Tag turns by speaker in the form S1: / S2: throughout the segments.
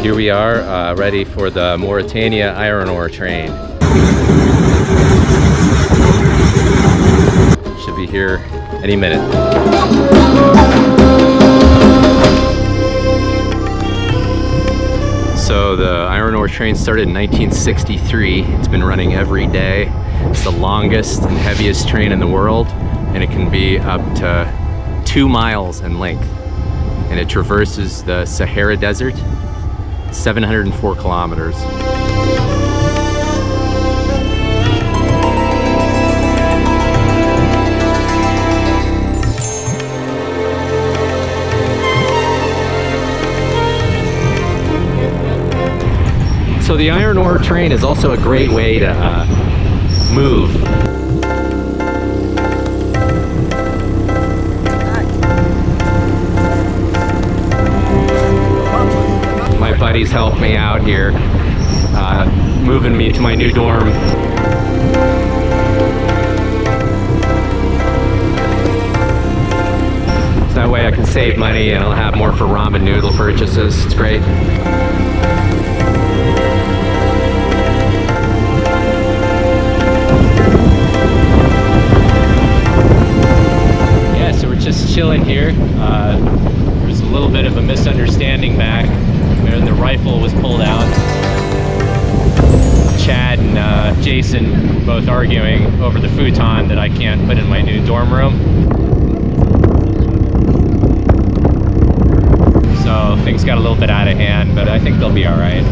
S1: Here we are, ready for the Mauritania iron ore train. Should be here any minute. So the iron ore train started in 1963. It's been running every day. It's the longest and heaviest train in the world, and it can be up to 2 miles in length. And it traverses the Sahara Desert, 704 kilometers. So the iron ore train is also a great way to move. My buddies helped me out here, moving me to my new dorm. So that way I can save money and I'll have more for ramen noodle purchases. It's great. Yeah, so we're just chilling here. There was a little bit of a misunderstanding back when the rifle was pulled out. Chad and Jason were both arguing over the futon that I can't put in my new dorm room. So things got a little bit out of hand, but I think they'll be all right.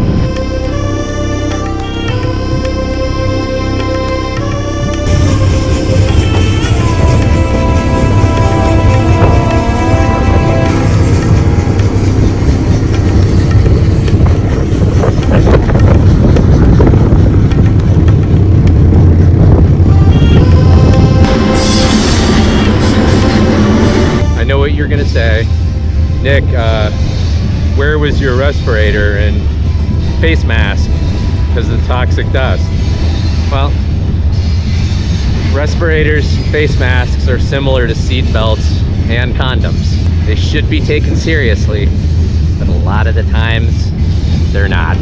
S1: You're gonna say, Nick, where was your respirator and face mask because of the toxic dust? Well, respirators and face masks are similar to seat belts and condoms. They should be taken seriously, but a lot of the times they're not.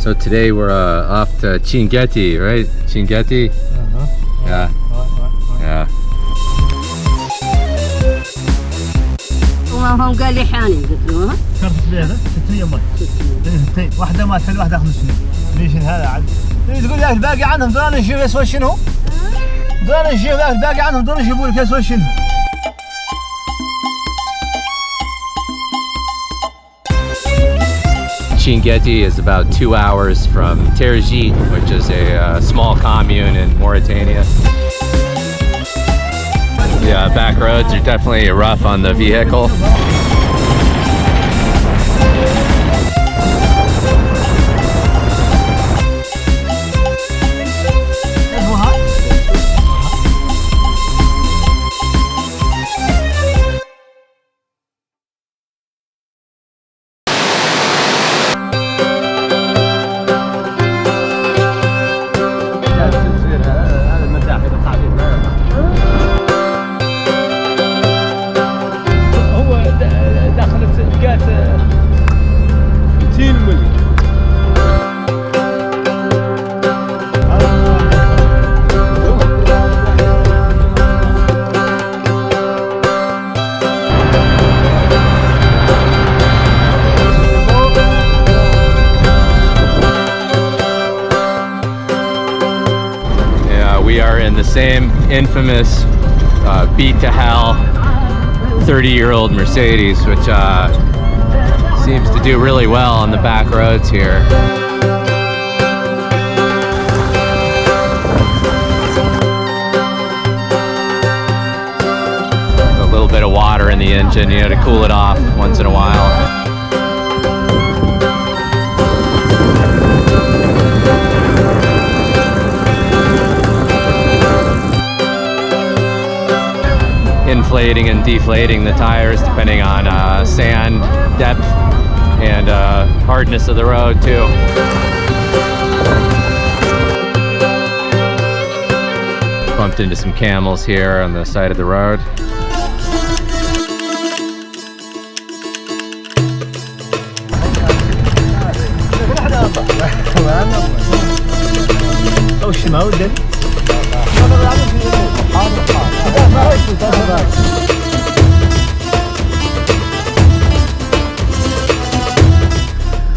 S1: So today we're off to Chinguetti, right? Chinguetti? Yeah. Yeah.
S2: هم قال لي حاني قلت له ها
S3: كرت بيضة 600 مر اثنتين واحدة ما تحل واحدة 500 ليش هذا عاد تقول لك الباقي عنهم دول نشوف يسوى شنو دول نشوف الباقي عنهم دول يجيبوا لك يسوى شنو.
S1: Chinguetti is about 2 hours from Tergit, which is a small commune in Mauritania. The back roads are definitely rough on the vehicle. same infamous beat to hell 30-year-old Mercedes, which seems to do really well on the back roads here. A little bit of water in the engine, you know, to cool it off once in a while. Inflating and deflating the tires depending on sand depth and hardness of the road too. Bumped into some camels here on the side of the road.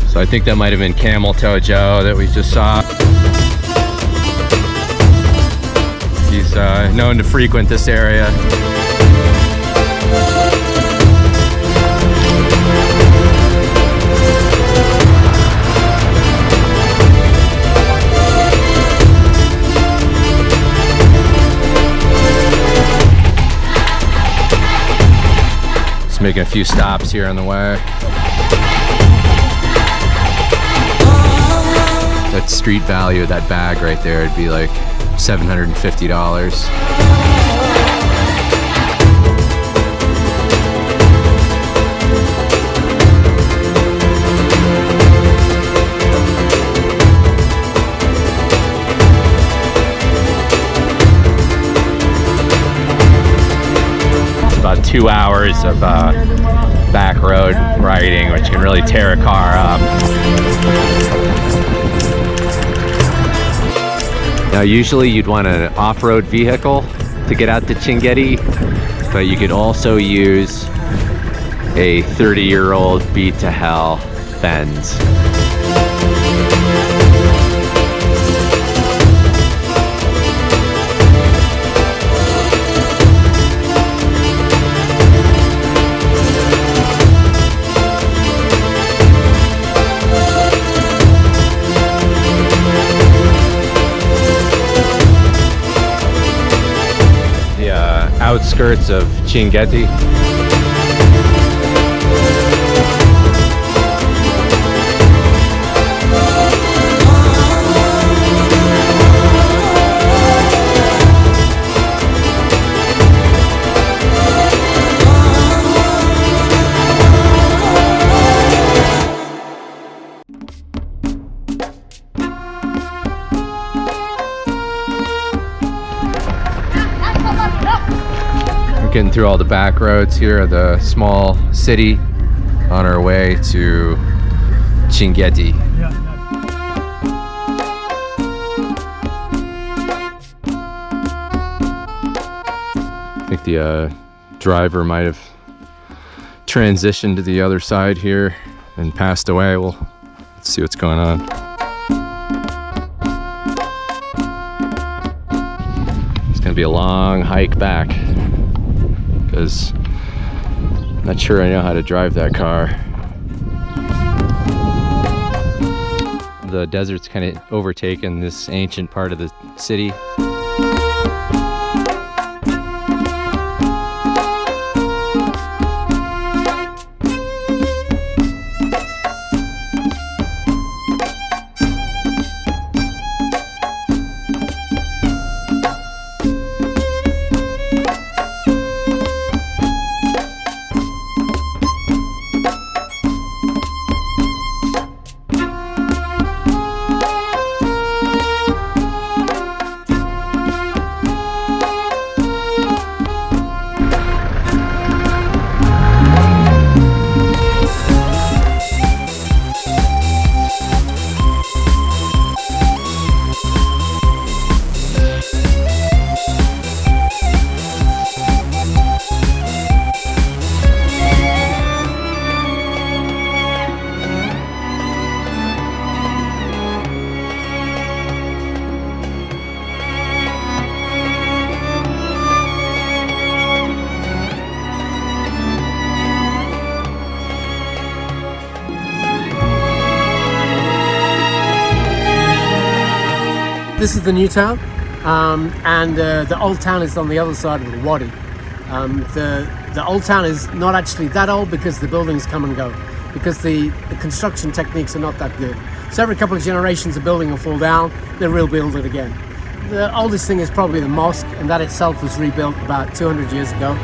S1: So I think that might have been Camel Toe Joe that we just saw. He's known to frequent this area. Just making a few stops here on the way. That street value of that bag right there would be like $750. It's about 2 hours of back road riding, which can really tear a car up. Now usually you'd want an off-road vehicle to get out to Chinguetti, but you could also use a 30-year-old beat to hell Benz. Outskirts of Chinguetti. Getting through all the back roads here of the small city on our way to Chinguetti. I think the driver might have transitioned to the other side here and passed away. Well, let's see what's going on. It's gonna be a long hike back, because I'm not sure I know how to drive that car. The desert's kind of overtaken this ancient part of the city.
S4: This is the new town, and the old town is on the other side of the wadi. The old town is not actually that old because the buildings come and go, because the construction techniques are not that good. So every couple of generations, a building will fall down, they'll rebuild it again. The oldest thing is probably the mosque, and that itself was rebuilt about 200 years ago.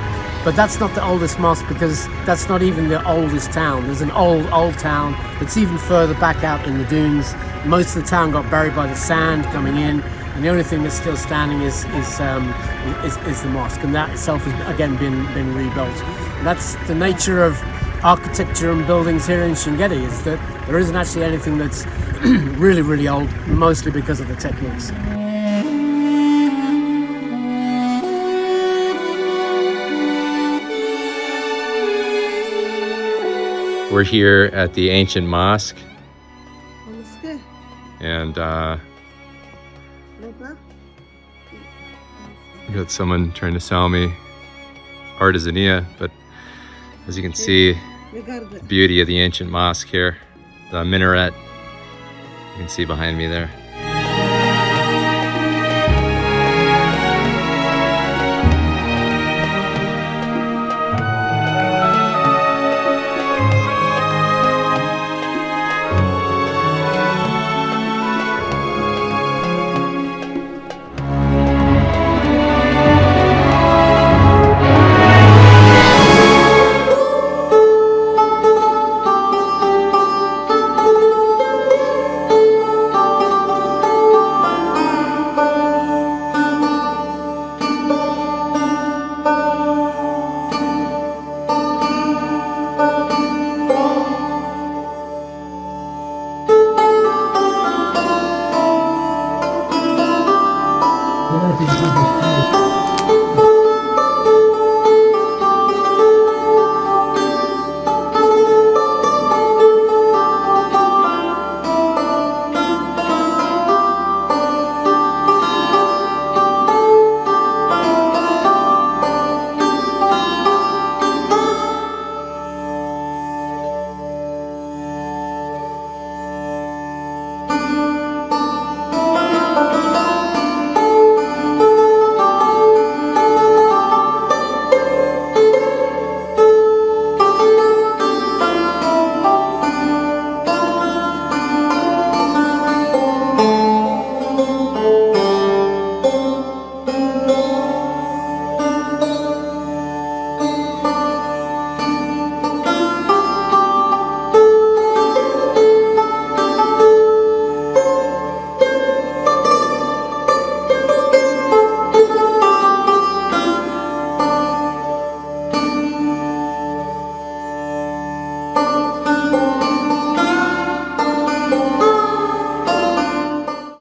S4: But that's not the oldest mosque, because that's not even the oldest town. There's an old town that's even further back out in the dunes. Most of the town got buried by the sand coming in, and the only thing that's still standing is the mosque, and that itself has again been rebuilt. And that's the nature of architecture and buildings here in Shingeti, is that there isn't actually anything that's really old, mostly because of the techniques.
S1: We're here at the ancient mosque, and we got someone trying to sell me artisania, but as you can see, the beauty of the ancient mosque here, the minaret you can see behind me there.